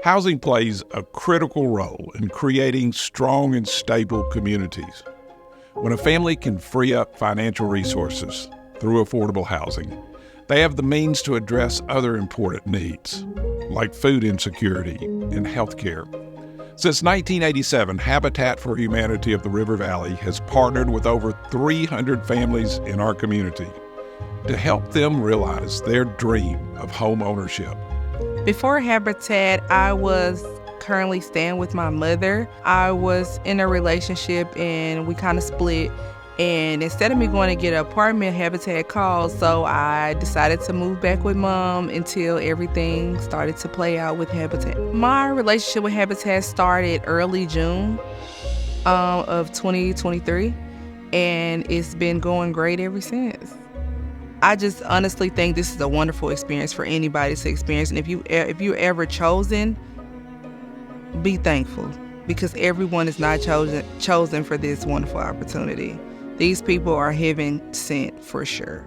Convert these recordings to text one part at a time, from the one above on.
Housing plays a critical role in creating strong and stable communities. When a family can free up financial resources through affordable housing, they have the means to address other important needs, like food insecurity and health care. Since 1987, Habitat for Humanity of the River Valley has partnered with over 300 families in our community to help them realize their dream of home ownership. Before Habitat, I was currently staying with my mother. I was in a relationship and we kind of split. And instead of me going to get an apartment, Habitat called. So I decided to move back with Mom until everything started to play out with Habitat. My relationship with Habitat started early June of 2023. And it's been going great ever since. I just honestly think this is a wonderful experience for anybody to experience. And if you're ever chosen, be thankful, because everyone is not chosen for this wonderful opportunity. These people are heaven sent for sure.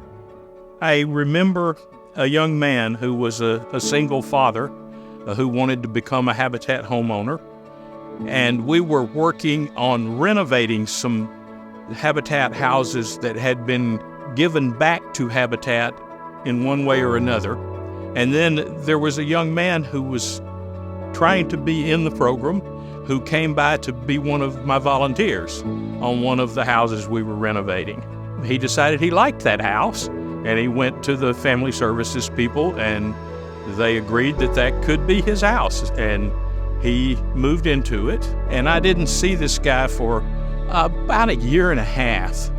I remember a young man who was a single father who wanted to become a Habitat homeowner. And we were working on renovating some Habitat houses that had been given back to Habitat in one way or another. And then there was a young man who was trying to be in the program who came by to be one of my volunteers on one of the houses we were renovating. He decided he liked that house, and he went to the family services people, and they agreed that that could be his house, and he moved into it. And I didn't see this guy for about a year and a half.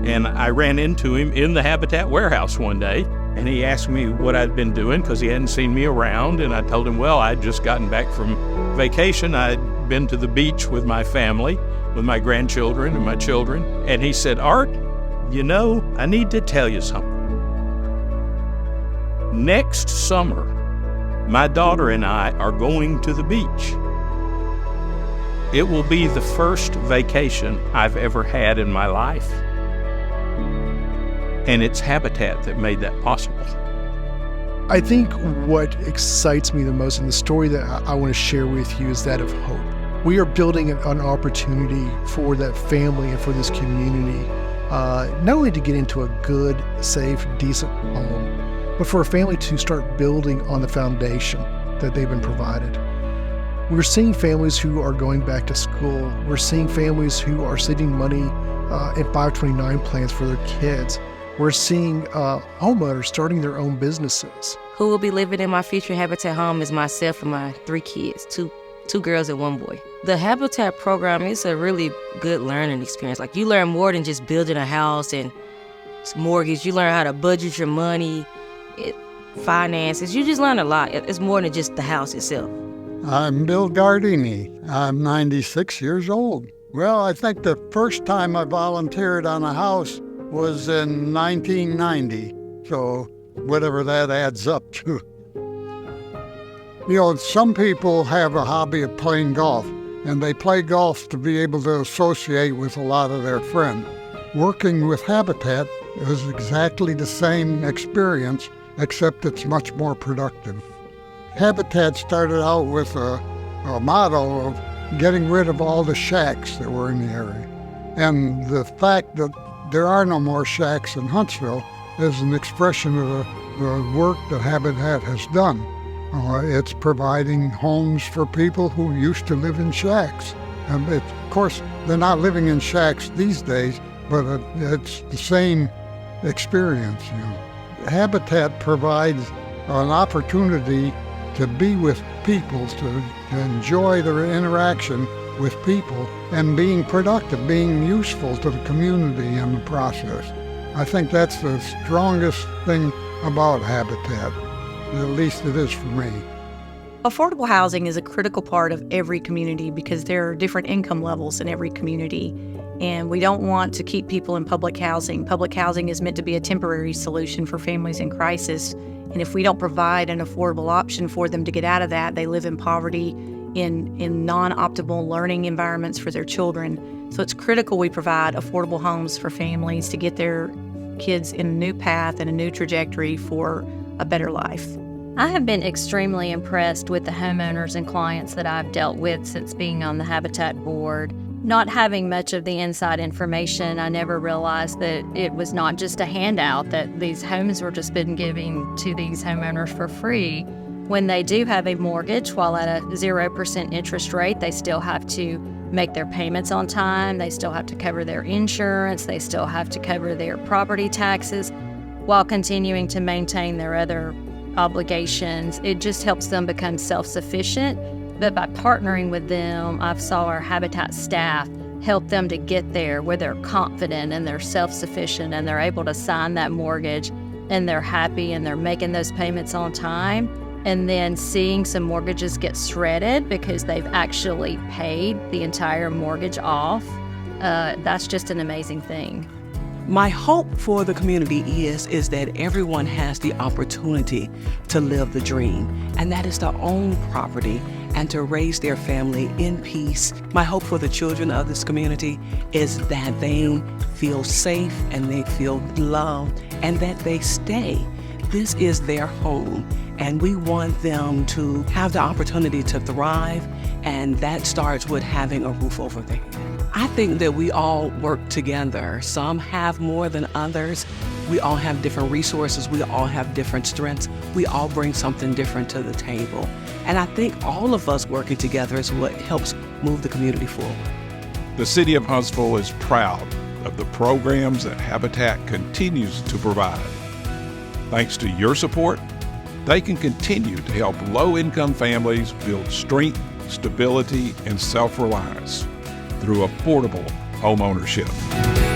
And I ran into him in the Habitat warehouse one day, and he asked me what I'd been doing because he hadn't seen me around. And I told him, well, I'd just gotten back from vacation. I'd been to the beach with my family, with my grandchildren and my children. And he said, Art, you know, I need to tell you something. Next summer, my daughter and I are going to the beach. It will be the first vacation I've ever had in my life. And it's Habitat that made that possible. I think what excites me the most in the story that I want to share with you is that of hope. We are building an opportunity for that family and for this community, not only to get into a good, safe, decent home, but for a family to start building on the foundation that they've been provided. We're seeing families who are going back to school. We're seeing families who are saving money in 529 plans for their kids. We're seeing homeowners starting their own businesses. Who will be living in my future Habitat home is myself and my 3 kids, two girls and 1 boy. The Habitat program is a really good learning experience. Like, you learn more than just building a house and mortgage. You learn how to budget your money, finances. You just learn a lot. It's more than just the house itself. I'm Bill Gardini. I'm 96 years old. Well, I think the first time I volunteered on a house was in 1990, so whatever that adds up to. You know, some people have a hobby of playing golf, and they play golf to be able to associate with a lot of their friends. Working with Habitat is exactly the same experience, except it's much more productive. Habitat started out with a motto of getting rid of all the shacks that were in the area. And the fact that there are no more shacks in Huntsville is an expression of the work that Habitat has done. It's providing homes for people who used to live in shacks. And of course, they're not living in shacks these days, but it's the same experience. You know. Habitat provides an opportunity to be with people, to enjoy their interaction with people, and being productive, being useful to the community in the process. I think that's the strongest thing about Habitat, at least it is for me. Affordable housing is a critical part of every community because there are different income levels in every community, and we don't want to keep people in public housing. Public housing is meant to be a temporary solution for families in crisis, and if we don't provide an affordable option for them to get out of that, they live in poverty, in non-optimal learning environments for their children. So it's critical we provide affordable homes for families to get their kids in a new path and a new trajectory for a better life. I have been extremely impressed with the homeowners and clients that I've dealt with since being on the Habitat board. Not having much of the inside information, I never realized that it was not just a handout, that these homes were just been giving to these homeowners for free. When they do have a mortgage, while at a 0% interest rate, they still have to make their payments on time, they still have to cover their insurance, they still have to cover their property taxes, while continuing to maintain their other obligations. It just helps them become self-sufficient. But by partnering with them, I've saw our Habitat staff help them to get there where they're confident and they're self-sufficient and they're able to sign that mortgage and they're happy and they're making those payments on time. And then seeing some mortgages get shredded because they've actually paid the entire mortgage off, that's just an amazing thing. My hope for the community is that everyone has the opportunity to live the dream, and that is to own property and to raise their family in peace. My hope for the children of this community is that they feel safe and they feel loved and that they stay. This is their home, and we want them to have the opportunity to thrive, and that starts with having a roof over their head. I think that we all work together. Some have more than others. We all have different resources. We all have different strengths. We all bring something different to the table. And I think all of us working together is what helps move the community forward. The City of Huntsville is proud of the programs that Habitat continues to provide. Thanks to your support, they can continue to help low-income families build strength, stability, and self-reliance through affordable homeownership.